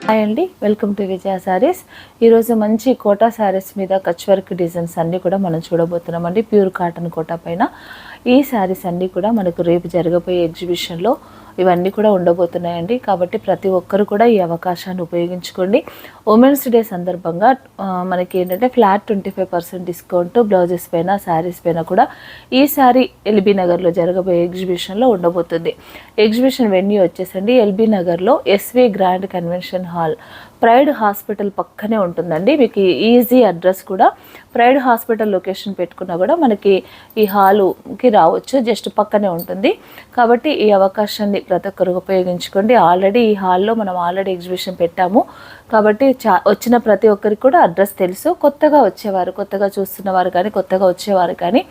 Hi అండి, welcome to విజయ శారీస్. ఈరోజు మంచి కోటా శారీస్ మీద కచ్ వర్క్ డిజైన్స్ అన్నీ కూడా మనం చూడబోతున్నాం అండి. ప్యూర్ కాటన్ కోటా పైన ఈ శారీస్ అన్నీ కూడా మనకు రేపు జరగబోయే ఎగ్జిబిషన్లో ఇవన్నీ కూడా ఉండబోతున్నాయండి. కాబట్టి ప్రతి ఒక్కరు కూడా ఈ అవకాశాన్ని ఉపయోగించుకోండి. ఉమెన్స్ డే సందర్భంగా మనకి ఏంటంటే ఫ్లాట్ 25% డిస్కౌంట్ బ్లౌజెస్ పైన, శారీస్ పైన కూడా ఈ సారీ ఎల్బీ నగర్లో జరగబోయే ఎగ్జిబిషన్లో ఉండబోతుంది. ఎగ్జిబిషన్ వెన్యూ వచ్చేసండి ఎల్బీ నగర్లో SV grand convention hall, pride hospital పక్కనే ఉంటుందండి. మీకు ఈజీ అడ్రస్ కూడా ప్రైడ్ హాస్పిటల్ లొకేషన్ పెట్టుకున్నా కూడా మనకి ఈ హాలుకి రావచ్చు, జస్ట్ పక్కనే ఉంటుంది. కాబట్టి ఈ అవకాశాన్ని ప్రతి ఒక్కరు ఉపయోగించుకోండి. ఆల్రెడీ ఈ హాల్లో మనం ఎగ్జిబిషన్ పెట్టాము కాబట్టి వచ్చిన ప్రతి ఒక్కరికి కూడా అడ్రస్ తెలుసు. కొత్తగా వచ్చేవారు, కొత్తగా చూస్తున్నవారు కానీ, కొత్తగా వచ్చేవారు కానీ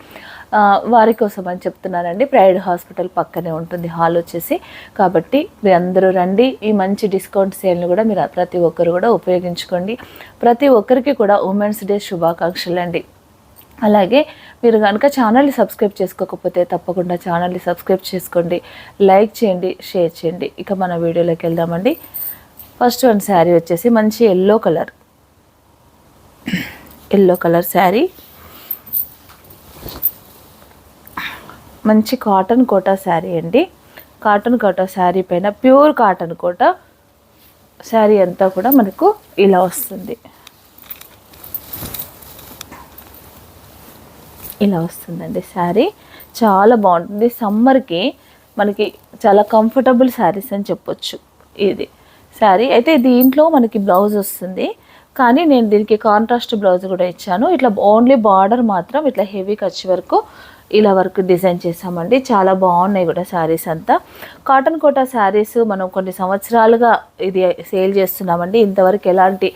వారి కోసం అని చెప్తున్నానండి. ప్రైడ్ హాస్పిటల్ పక్కనే ఉంటుంది హాల్ వచ్చేసి. కాబట్టి మీరు అందరూ రండి. ఈ మంచి డిస్కౌంట్ సేల్ని కూడా మీరు ప్రతి ఒక్కరు కూడా ఉపయోగించుకోండి. ప్రతి ఒక్కరికి కూడా ఉమెన్స్ డే శుభాకాంక్షలు అండి. అలాగే మీరు కనుక ఛానల్ని సబ్స్క్రైబ్ చేసుకోకపోతే తప్పకుండా ఛానల్ని సబ్స్క్రైబ్ చేసుకోండి, లైక్ చేయండి, షేర్ చేయండి. ఇక మన వీడియోలోకి వెళ్దామండి. ఫస్ట్ వన్ శారీ వచ్చేసి మంచి ఎల్లో కలర్ శారీ, మంచి కాటన్ కోటా శారీ అండి. కాటన్ కోటా శారీ పైన ప్యూర్ కాటన్ కోటా శారీ అంతా కూడా మనకు ఇలా వస్తుంది. ఇలా వస్తుందండి శారీ. చాలా బాగుంటుంది. సమ్మర్కి మనకి చాలా కంఫర్టబుల్ శారీస్ అని చెప్పొచ్చు. ఇది శారీ అయితే దీంట్లో మనకి బ్లౌజ్ వస్తుంది, కానీ నేను దీనికి కాంట్రాస్ట్ బ్లౌజ్ కూడా ఇచ్చాను. ఇట్లా ఓన్లీ బార్డర్ మాత్రం ఇట్లా హెవీ కచ్ వరకు ఇలా వర్క్ డిజైన్ చేసామండి. చాలా బాగున్నాయి కూడా శారీస్ అంతా. కాటన్ కోటా శారీస్ మనం కొన్ని సంవత్సరాలుగా ఇది సేల్ చేస్తున్నామండి. ఇంతవరకు ఎలాంటి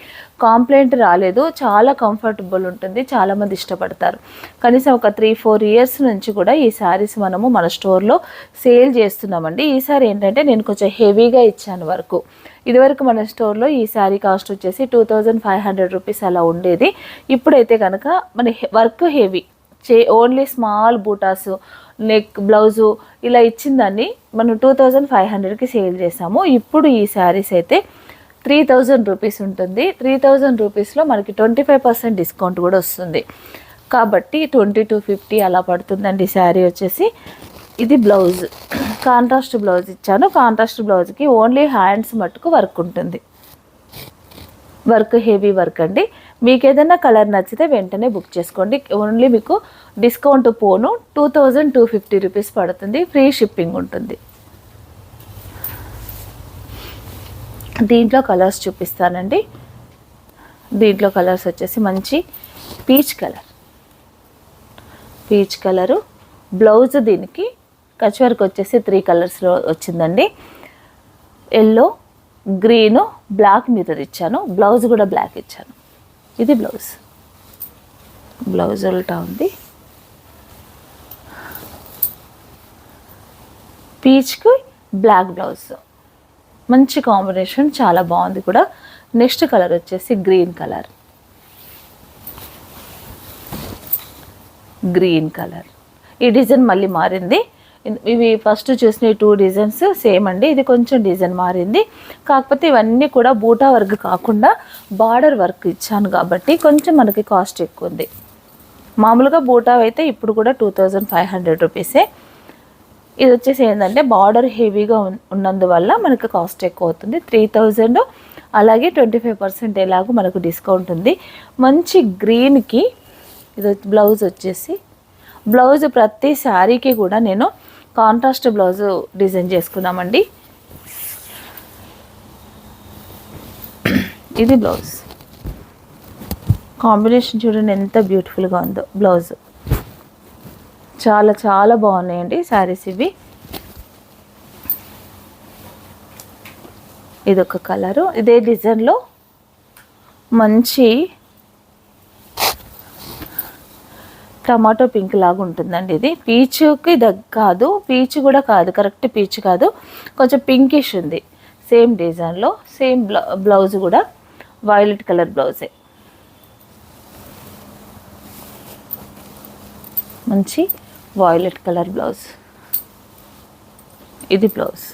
కాంప్లైంట్ రాలేదు. చాలా కంఫర్టబుల్ ఉంటుంది, చాలామంది ఇష్టపడతారు. కనీసం ఒక 3-4 ఇయర్స్ నుంచి కూడా ఈ శారీస్ మనము మన స్టోర్లో సేల్ చేస్తున్నామండి. ఈసారి ఏంటంటే నేను కొంచెం హెవీగా ఇచ్చాను వర్క్. ఇదివరకు మన స్టోర్లో ఈ శారీ కాస్ట్ వచ్చేసి 2500 రూపీస్ అలా ఉండేది. ఇప్పుడైతే కనుక మన work heavy only small buttas, neck, blouse ఇలా ఇచ్చిందాన్ని మనం 2500కి సేల్ చేసాము. ఇప్పుడు ఈ శారీస్ అయితే 3000 రూపీస్ ఉంటుంది. 3000 రూపీస్లో మనకి 25% డిస్కౌంట్ కూడా వస్తుంది. కాబట్టి 2250 అలా పడుతుందండి శారీ వచ్చేసి. ఇది బ్లౌజ్, కాంట్రాస్ట్ బ్లౌజ్ ఇచ్చాను. కాంట్రాస్ట్ బ్లౌజ్కి ఓన్లీ హ్యాండ్స్ మట్టుకు వర్క్ ఉంటుంది. వర్క్ హెవీ వర్క్ అండి. మీకు ఏదైనా కలర్ నచ్చితే వెంటనే బుక్ చేసుకోండి. ఓన్లీ మీకు డిస్కౌంట్ పోను 2250 రూపీస్ పడుతుంది. ఫ్రీ షిప్పింగ్ ఉంటుంది. దీంట్లో కలర్స్ చూపిస్తానండి. దీంట్లో కలర్స్ వచ్చేసి మంచి పీచ్ కలరు బ్లౌజ్. దీనికి కచ్ వర్క్ వచ్చేసి 3 కలర్స్లో వచ్చిందండి. ఎల్లో, గ్రీను, బ్లాక్ మిర్రర్ ఇచ్చాను. బ్లౌజ్ కూడా బ్లాక్ ఇచ్చాను. ఇది బ్లౌజ్ ఉల్టా ఉంది. పీచ్కి బ్లాక్ బ్లౌజ్, మంచి కాంబినేషన్, చాలా బాగుంది కూడా. నెక్స్ట్ కలర్ వచ్చేసి గ్రీన్ కలర్. ఈ డిజైన్ మళ్ళీ మారింది. ఇవి ఫస్ట్ చూసిన 2 డిజైన్స్ సేమ్ అండి. ఇది కొంచెం డిజైన్ మారింది. కాకపోతే ఇవన్నీ కూడా బూటా వర్క్ కాకుండా బార్డర్ వర్క్ ఇచ్చాను కాబట్టి కొంచెం మనకి కాస్ట్ ఎక్కువ ఉంది. మామూలుగా బూటా అయితే ఇప్పుడు కూడా 2500 రూపీసే. ఇది వచ్చేసి ఏంటంటే బార్డర్ హెవీగా ఉన్నందువల్ల మనకు కాస్ట్ ఎక్కువ అవుతుంది, 3000. అలాగే 25% ఎలాగో మనకు డిస్కౌంట్ ఉంది. మంచి గ్రీన్కి ఇది బ్లౌజ్ వచ్చేసి, బ్లౌజ్ ప్రతి శారీకి కూడా నేను కాంట్రాస్ట్ బ్లౌజ్ డిజైన్ చేసుకున్నామండి. ఇది బ్లౌజ్ కాంబినేషన్ చూడండి ఎంత బ్యూటిఫుల్గా ఉందో. బ్లౌజ్ చాలా చాలా బాగున్నాయండి శారీస్ ఇవి. ఇదొక కలరు. ఇదే డిజైన్లో మంచి టమాటో పింక్ లాగా ఉంటుందండి. ఇది పీచుకి కాదు, పీచు కూడా కాదు, కరెక్ట్ పీచు కాదు, కొంచెం పింకిష్ ఉంది. సేమ్ డిజైన్లో సేమ్ బ్లౌజ్ కూడా వైలెట్ కలర్ బ్లౌజే. మంచి వైలెట్ కలర్ బ్లౌజ్. ఇది బ్లౌజ్.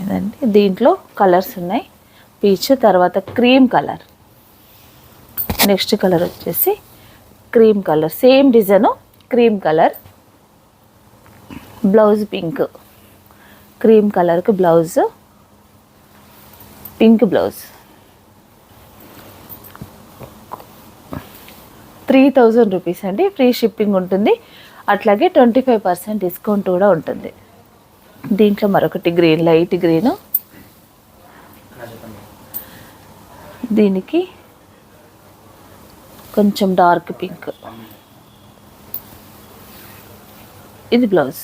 ఇదండి, దీంట్లో కలర్స్ ఉన్నాయి. పీచ్, తర్వాత క్రీమ్ కలర్, నెక్స్ట్ కలర్ వచ్చేసి cream colour, same design cream colour. Blouse pink, cream కలర్కి బ్లౌజ్, పింక్ బ్లౌజ్. 3000 రూపీస్ అండి. ఫ్రీ షిప్పింగ్ ఉంటుంది. అట్లాగే 25% డిస్కౌంట్ కూడా ఉంటుంది. దీంట్లో మరొకటి గ్రీన్, లైట్ గ్రీను, దీనికి కొంచెం డార్క్ పింక్. ఇది బ్లౌజ్.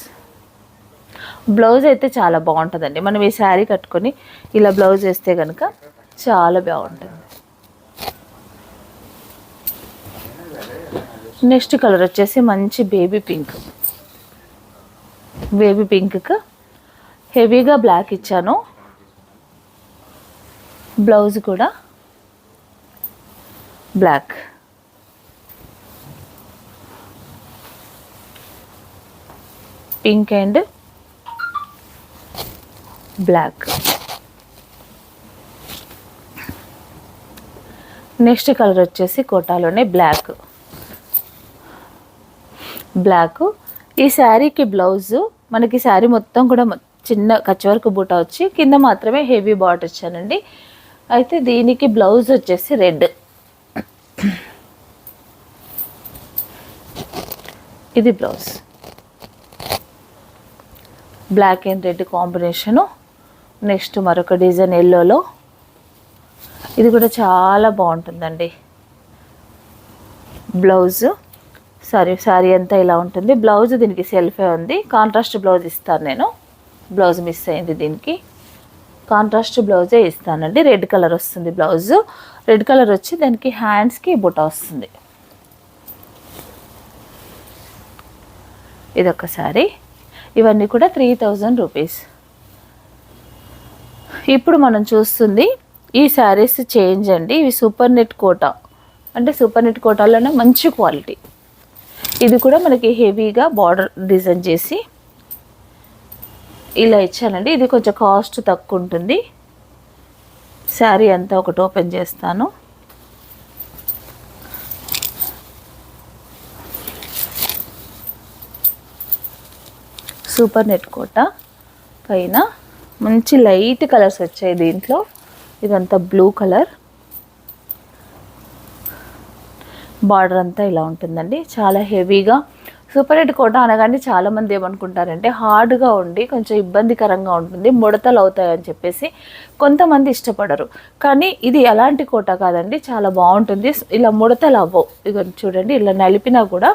బ్లౌజ్ అయితే చాలా బాగుంటుందండి. మనం ఈ శారీ కట్టుకొని ఇలా బ్లౌజ్ వేస్తే కనుక చాలా బాగుంటుంది. నెక్స్ట్ కలర్ వచ్చేసి మంచి బేబీ పింక్. బేబీ పింక్కి హెవీగా బ్లాక్ ఇచ్చాను. బ్లౌజ్ కూడా black. Pink and black. Next colour వచ్చేసి కోటాలోనే బ్లాక్. బ్లాక్. ఈ శారీకి బ్లౌజు మనకి శారీ మొత్తం కూడా చిన్న కచ్ వర్క్ బూటా వచ్చి కింద మాత్రమే హెవీ బార్డర్ ఇచ్చానండి. అయితే దీనికి బ్లౌజ్ వచ్చేసి రెడ్. ఇది blouse. Black and red combination. Next మరొక డిజైన్ ఎల్లోలో. ఇది కూడా చాలా బాగుంటుందండి. బ్లౌజు సారీ అంతా ఇలా ఉంటుంది. బ్లౌజ్ దీనికి సెల్ఫే ఉంది. కాంట్రాస్ట్ బ్లౌజ్ ఇస్తాను నేను. బ్లౌజ్ మిస్ అయింది, దీనికి కాంట్రాస్ట్ బ్లౌజే ఇస్తానండి. రెడ్ కలర్ వస్తుంది బ్లౌజు. రెడ్ కలర్ వచ్చి దానికి హ్యాండ్స్కి బుట్ట వస్తుంది. ఇదొక శారీ. ఇవన్నీ కూడా 3000 రూపీస్. ఇప్పుడు మనం చూస్తుంది ఈ శారీస్ చేంజ్ అండి. ఇవి సూపర్ నెట్ కోటా, అంటే సూపర్ నెట్ కోటాలోనే మంచి క్వాలిటీ. ఇది కూడా మనకి హెవీగా బార్డర్ డిజైన్ చేసి ఇలా ఇచ్చానండి. ఇది కొంచెం కాస్ట్ తక్కువ ఉంటుంది. శారీ అంతా ఒకటి ఓపెన్ చేస్తాను. సూపర్ నెట్ కోట పైన మంచి లైట్ కలర్స్ వచ్చాయి దీంట్లో. ఇదంతా బ్లూ కలర్. బార్డర్ అంతా ఇలా ఉంటుందండి. చాలా హెవీగా. సూపర్ నెట్ కోట అనగానే చాలామంది ఏమనుకుంటారంటే హార్డ్గా ఉండి కొంచెం ఇబ్బందికరంగా ఉంటుంది, ముడతలు అవుతాయని చెప్పేసి కొంతమంది ఇష్టపడరు. కానీ ఇది ఎలాంటి కోట కాదండి, చాలా బాగుంటుంది. ఇలా ముడతలు అవ్వవు. ఇక చూడండి, ఇలా నలిపినా కూడా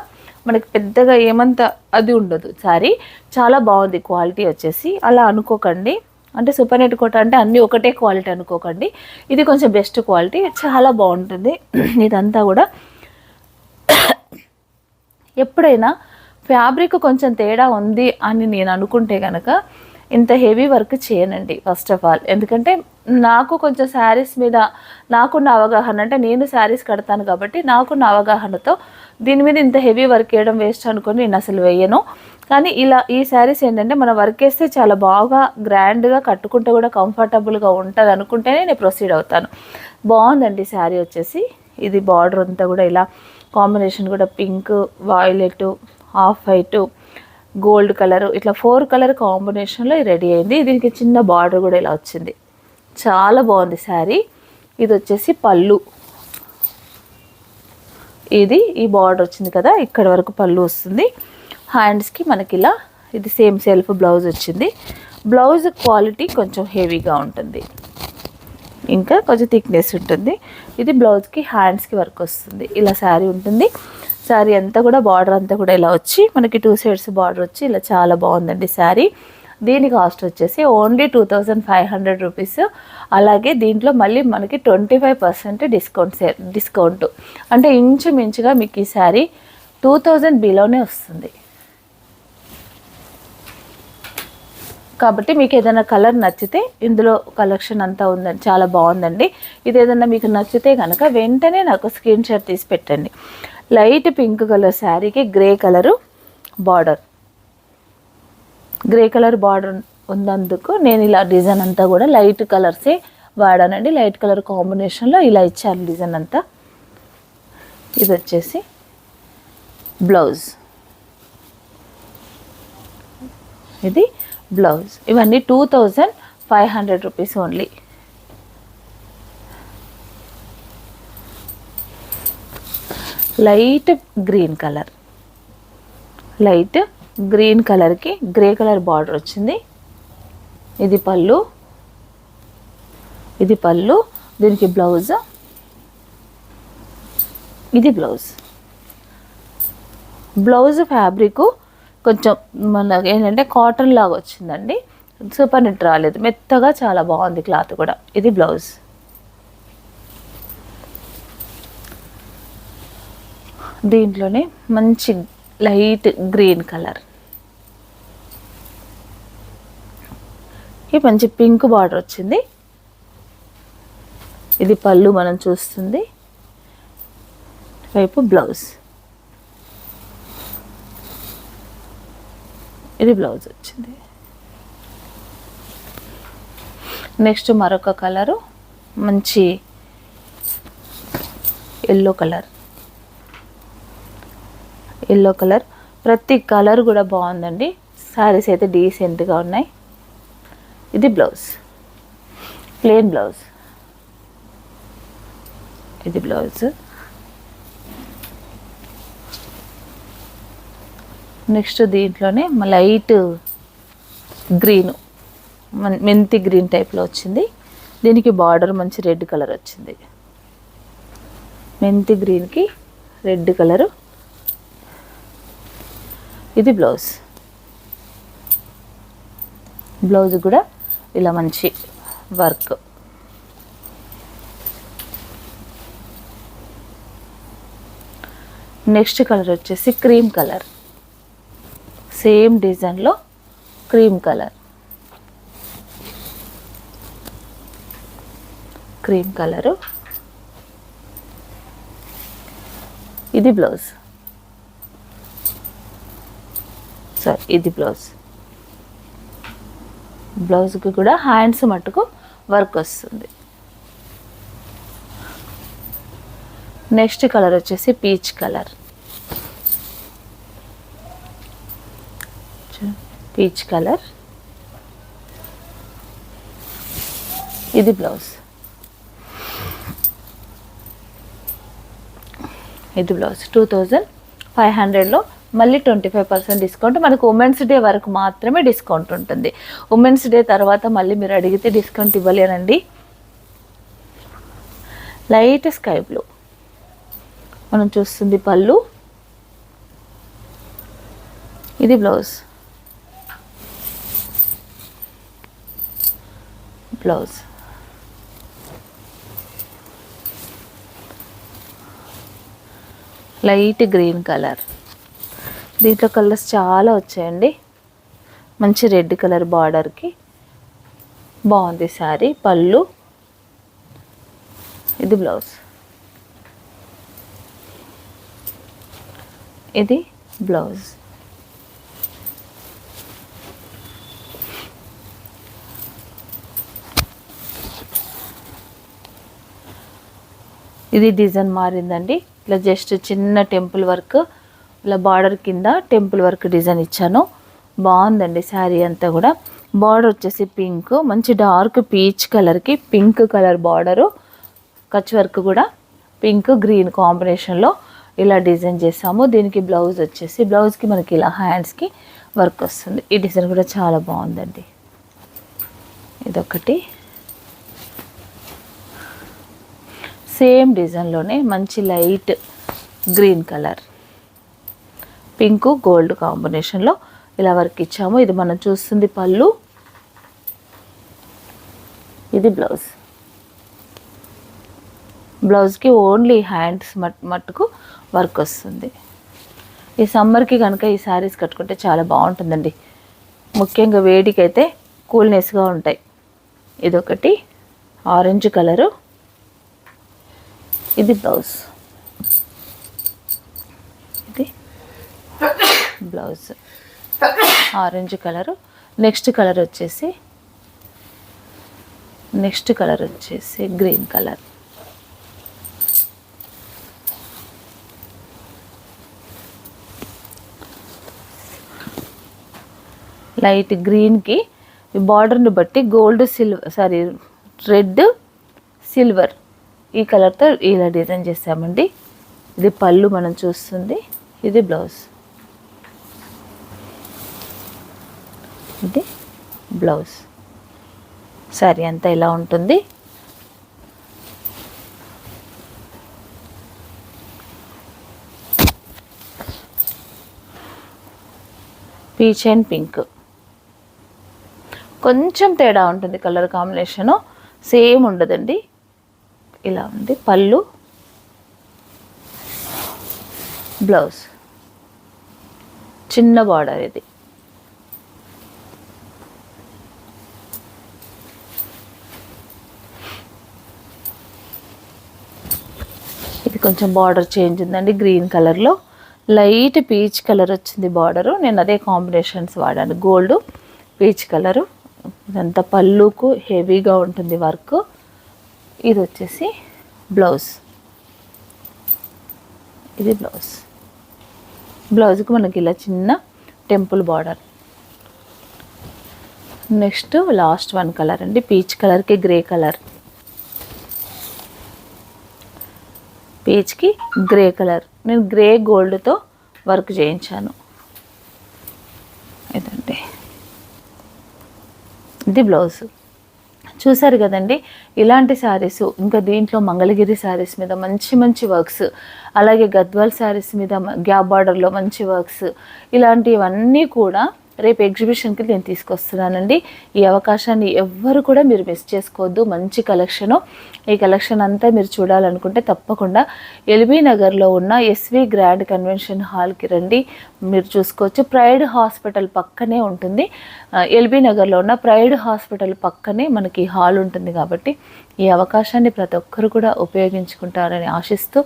మనకి పెద్దగా ఏమంత అది ఉండదు. సారీ చాలా బాగుంది క్వాలిటీ వచ్చేసి. అలా అనుకోకండి, అంటే సూపర్ నెట్ కోట అంటే అన్నీ ఒకటే క్వాలిటీ అనుకోకండి. ఇది కొంచెం బెస్ట్ క్వాలిటీ, చాలా బాగుంటుంది. ఇదంతా కూడా ఎప్పుడైనా ఫ్యాబ్రిక్ కొంచెం తేడా ఉంది అని నేను అనుకుంటే కనుక ఇంత హెవీ వర్క్ చేయనండి ఫస్ట్ ఆఫ్ ఆల్. ఎందుకంటే నాకు కొంచెం శారీస్ మీద నాకున్న అవగాహన, అంటే నేను శారీస్ కడతాను కాబట్టి నాకున్న అవగాహనతో దీని మీద ఇంత హెవీ వర్క్ వేయడం వేస్ట్ అనుకొని నేను అసలు వేయను. కానీ ఇలా ఈ శారీస్ ఏంటంటే మనం వర్క్ వేస్తే చాలా బాగా గ్రాండ్గా కట్టుకుంటే కూడా కంఫర్టబుల్గా ఉంటుంది అనుకుంటేనే నేను ప్రొసీడ్ అవుతాను. బాగుందండి శారీ వచ్చేసి. ఇది బార్డర్ అంతా కూడా ఇలా కాంబినేషన్ కూడా pink, violet, half white, gold colour, ఇట్లా 4 కలర్ కాంబినేషన్లో రెడీ అయింది. దీనికి చిన్న బార్డర్ కూడా ఇలా వచ్చింది. చాలా బాగుంది శారీ. ఇది వచ్చేసి పళ్ళు. ఇది ఈ బార్డర్ వచ్చింది కదా, ఇక్కడ వరకు పళ్ళు వస్తుంది. హ్యాండ్స్కి మనకి ఇలా ఇది సేమ్ సెల్ఫ్ బ్లౌజ్ వచ్చింది. బ్లౌజ్ క్వాలిటీ కొంచెం హెవీగా ఉంటుంది, ఇంకా కొంచెం థిక్నెస్ ఉంటుంది. ఇది బ్లౌజ్కి హ్యాండ్స్కి వర్క్ వస్తుంది. ఇలా శారీ ఉంటుంది. శారీ అంతా కూడా బార్డర్ అంతా కూడా ఇలా వచ్చి మనకి 2 సైడ్స్ బార్డర్ వచ్చి ఇలా చాలా బాగుందండి శారీ. దీని కాస్ట్ వచ్చేసి ఓన్లీ 2500 రూపీస్. అలాగే దీంట్లో మళ్ళీ మనకి 25% డిస్కౌంట్, అంటే ఇంచుమించుగా మీకు ఈ శారీ 2000 బిలోనే వస్తుంది. కాబట్టి మీకు ఏదైనా కలర్ నచ్చితే, ఇందులో కలెక్షన్ అంతా ఉందండి, చాలా బాగుందండి. ఇది ఏదైనా మీకు నచ్చితే కనుక వెంటనే నాకు స్క్రీన్ షాట్ తీసి పెట్టండి. లైట్ పింక్ కలర్ శారీకి grey colour border, grey colour border ఉన్నందుకు నేను ఇలా డిజైన్ అంతా కూడా లైట్ కలర్సే వాడానండి. లైట్ కలర్ కాంబినేషన్లో ఇలా ఇచ్చాను డిజైన్ అంతా. ఇది వచ్చేసి బ్లౌజ్, ఇది బ్లౌజ్. ఇవన్నీ 2500 rupees only. Light green colour, light green కలర్కి గ్రే కలర్ బార్డర్ వచ్చింది. ఇది పళ్ళు, ఇది పళ్ళు, దీనికి బ్లౌజ్, ఇది బ్లౌజ్. బ్లౌజ్ ఫ్యాబ్రిక్ కొంచెం మనకి ఏంటంటే కాటన్ లాగా వచ్చిందండి, సూపర్ నెట్ రాలేదు, మెత్తగా చాలా బాగుంది క్లాత్ కూడా. ఇది బ్లౌజ్. దీంట్లోనే మంచి లైట్ గ్రీన్ కలర్, ఈ మంచి పింక్ బార్డర్ వచ్చింది. ఇది పళ్ళు మనం చూస్తుంది, వైపు బ్లౌజ్, ఇది బ్లౌజ్ వచ్చింది. నెక్స్ట్ మరొక కలరు మంచి ఎల్లో కలర్, ఎల్లో కలర్. ప్రతి కలర్ కూడా బాగుందండి. శారీస్ అయితే డీసెంట్గా ఉన్నాయి. ఇది బ్లౌజ్, ప్లెయిన్ బ్లౌజ్, ఇది బ్లౌజ్. నెక్స్ట్ దీంట్లోనే లైట్ గ్రీన్, మెంతి గ్రీన్ టైప్లో వచ్చింది. దీనికి బార్డర్ మంచి రెడ్ కలర్ వచ్చింది. మెంతి గ్రీన్కి రెడ్ కలరు. ఇది బ్లౌజ్, బ్లౌజ్ కూడా ఇలా మంచి వర్క్. నెక్స్ట్ కలర్ వచ్చేసి క్రీమ్ కలర్, సేమ్ డిజైన్లో క్రీమ్ కలర్, క్రీమ్ కలరు. ఇది బ్లౌజ్, సారీ ఇది బ్లౌజ్. బ్లౌజ్కి కూడా హ్యాండ్స్ మట్టుకు వర్క్ వస్తుంది. నెక్స్ట్ కలర్ వచ్చేసి పీచ్ కలర్, పీచ్ కలర్. ఇది బ్లౌజ్, ఇది బ్లౌజ్. 2500లో మళ్ళీ 25% డిస్కౌంట్. మనకు ఉమెన్స్ డే వరకు మాత్రమే డిస్కౌంట్ ఉంటుంది. ఉమెన్స్ డే తర్వాత మళ్ళీ మీరు అడిగితే డిస్కౌంట్ ఇవ్వలేనండి. లైట్ స్కై బ్లూ మనం చూస్తుంది పళ్ళు, ఇది blouse, blouse. Light green colour, దీంట్లో కలర్స్ చాలా వచ్చాయండి. మంచి రెడ్ కలర్ బార్డర్కి బాగుంది శారీ. పళ్ళు, ఇది బ్లౌజ్, ఇది బ్లౌజ్. ఇది డిజైన్ మారిందండి. ఇలా జస్ట్ చిన్న టెంపుల్ వర్క్, ఇలా బార్డర్ కింద టెంపుల్ వర్క్ డిజైన్ ఇచ్చాను. బాగుందండి శారీ అంతా కూడా. బార్డర్ వచ్చేసి పింక్, మంచి డార్క్ పీచ్ కలర్కి pink colour border. Kutch work కూడా పింక్ గ్రీన్ కాంబినేషన్లో ఇలా డిజైన్ చేసాము. దీనికి బ్లౌజ్ వచ్చేసి, బ్లౌజ్కి మనకి ఇలా హ్యాండ్స్కి వర్క్ వస్తుంది. ఈ డిజైన్ కూడా చాలా బాగుందండి. ఇదొకటి సేమ్ డిజైన్లోనే మంచి light green colour, pink gold కాంబినేషన్లో ఇలా వర్క్ ఇచ్చాము. ఇది మనం చూస్తుంది పళ్ళు, ఇది బ్లౌజ్. బ్లౌజ్కి ఓన్లీ హ్యాండ్స్ మట్టుకు వర్క్ వస్తుంది. ఈ సమ్మర్కి కనుక ఈ శారీస్ కట్టుకుంటే చాలా బాగుంటుందండి. ముఖ్యంగా వేడికైతే కూల్నెస్గా ఉంటాయి. ఇదొకటి ఆరెంజ్ కలరు, ఇది బ్లౌజ్, ఇది blouse orange colour. Next colour వచ్చేసి గ్రీన్ కలర్. లైట్ గ్రీన్కి ఈ బార్డర్ని బట్టి గోల్డ్ సిల్వర్ రెడ్ సిల్వర్ ఈ కలర్తో ఇలా డిజైన్ చేసామండి. ఇది పళ్ళు మనం చూస్తుంది, ఇది బ్లౌజ్. ఇది బ్లౌజ్. సారీ అంతా ఇలా ఉంటుంది. పీచ్ అండ్ పింక్, కొంచెం తేడా ఉంటుంది కలర్ కాంబినేషను, సేమ్ ఉండదండి. ఇలా ఉంది పళ్ళు, బ్లౌజ్, చిన్న బార్డర్. ఇది కొంచెం బార్డర్ చేంజ్ ఉందండి. గ్రీన్ కలర్లో లైట్ పీచ్ కలర్ వచ్చింది బార్డరు. నేను అదే కాంబినేషన్స్ వాడాను, గోల్డ్ పీచ్ కలరు. ఇదంతా పళ్ళుకు హెవీగా ఉంటుంది వర్క్. ఇది వచ్చేసి బ్లౌజ్. ఇది బ్లౌజ్కి మనకి ఇలా చిన్న temple border. Next last one colour అండి, పీచ్ కలర్కి గ్రే కలర్. పీచ్కి గ్రే కలర్, నేను గ్రే గోల్డ్తో వర్క్ చేయించాను. ఇదండి, ఇది బ్లౌజ్. చూసారు కదండి, ఇలాంటి శారీస్ ఇంకా దీంట్లో మంగళగిరి శారీస్ మీద మంచి మంచి వర్క్స్, అలాగే గద్వాల్ శారీస్ మీద గ్యాప్ బార్డర్లో మంచి వర్క్స్, ఇలాంటివన్నీ కూడా రేపు ఎగ్జిబిషన్కి నేను తీసుకొస్తున్నానండి. ఈ అవకాశాన్ని ఎవ్వరు కూడా మీరు మిస్ చేసుకోవద్దు. మంచి కలెక్షను. ఈ కలెక్షన్ అంతా మీరు చూడాలనుకుంటే తప్పకుండా ఎల్బీ నగర్లో ఉన్న ఎస్వి గ్రాండ్ కన్వెన్షన్ హాల్కి రండి, మీరు చూసుకోవచ్చు. ప్రైడ్ హాస్పిటల్ పక్కనే ఉంటుంది. ఎల్బీ నగర్లో ఉన్న ప్రైడ్ హాస్పిటల్ పక్కనే మనకి హాల్ ఉంటుంది. కాబట్టి ఈ అవకాశాన్ని ప్రతి ఒక్కరు కూడా ఉపయోగించుకుంటారని ఆశిస్తూ,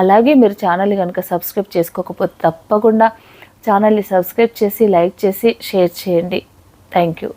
అలాగే మీరు ఛానల్ కనుక సబ్స్క్రైబ్ చేసుకోకపోతే తప్పకుండా ఛానల్ని సబ్స్క్రైబ్ చేసి, లైక్ చేసి, షేర్ చేయండి. Thank you.